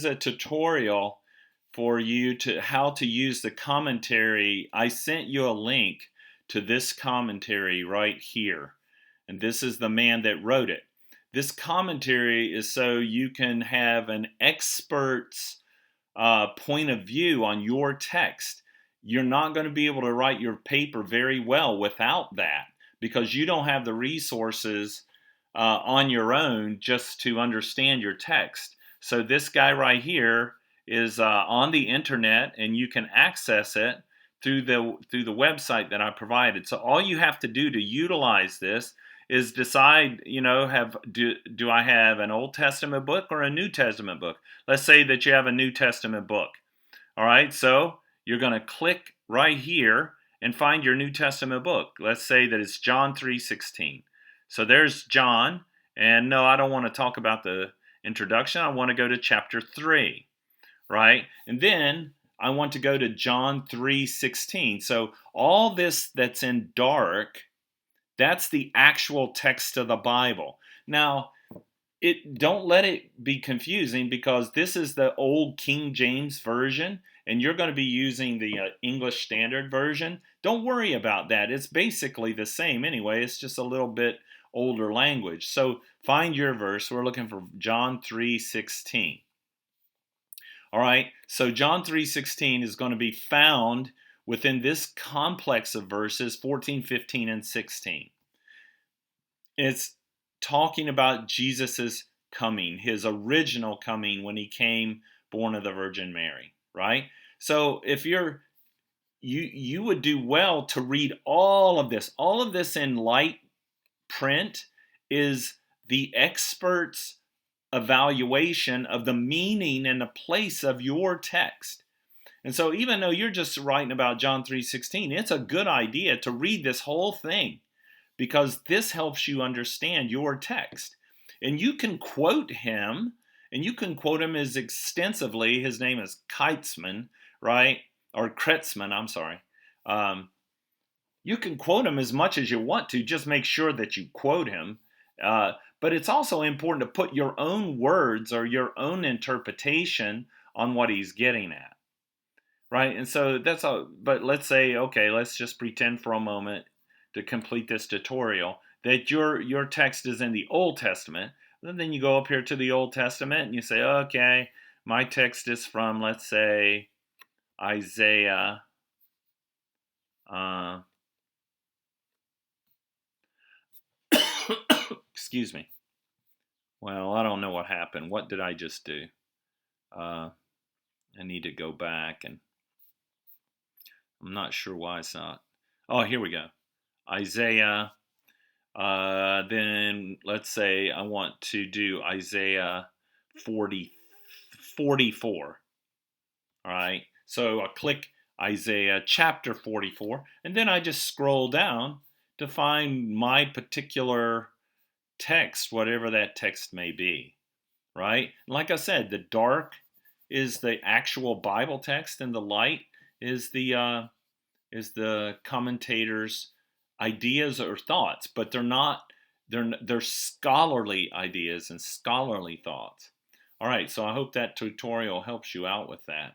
A tutorial for you to how to use the commentary. I sent you a link to this commentary right here. And this is the man that wrote it. This commentary is so you can have an expert's point of view on your text. You're not going to be able to write your paper very well without that because you don't have the resources on your own just to understand your text. So this guy right here is on the internet, and you can access it through the website that I provided. So all you have to do to utilize this is decide, do I have an Old Testament book or a New Testament book? Let's say that you have a New Testament book. All right, so you're going to click right here and find your New Testament book. Let's say that it's John 3:16. So there's John, and no, I don't want to talk about the introduction. I want to go to chapter 3, right? And then I want to go to John 3:16. So all this that's in dark, that's the actual text of the Bible. Now, don't let it be confusing because this is the old King James version and you're going to be using the English Standard Version. Don't worry about that. It's basically the same anyway. It's just a little bit older language. So find your verse. We're looking for John 3:16. All right. So John 3:16 is going to be found within this complex of verses 14, 15, and 16. It's talking about Jesus's coming, his original coming when he came born of the Virgin Mary, right? So if you would do well to read all of this. All of this in light print is the expert's evaluation of the meaning and the place of your text. And so even though you're just writing about John 3:16, it's a good idea to read this whole thing because this helps you understand your text. And you can quote him, and you can quote him as extensively. His name is Keitzman, right? Or Kretzman, I'm sorry. You can quote him as much as you want to, just make sure that you quote him. But it's also important to put your own words or your own interpretation on what he's getting at, right? And so that's all. But let's say, okay, let's just pretend for a moment to complete this tutorial that your text is in the Old Testament. And then you go up here to the Old Testament and you say, okay, my text is from, let's say, Isaiah. Uh, excuse me. Well, I don't know what happened. What did I just do? I need to go back, and I'm not sure why it's not. Oh, here we go. Isaiah. Then let's say I want to do Isaiah 44. All right. So I click Isaiah chapter 44, and then I just scroll down to find my particular text, whatever that text may be. Right? Like I said, the dark is the actual Bible text, and the light is the commentator's ideas or thoughts, but they're scholarly ideas and scholarly thoughts. All right, so I hope that tutorial helps you out with that.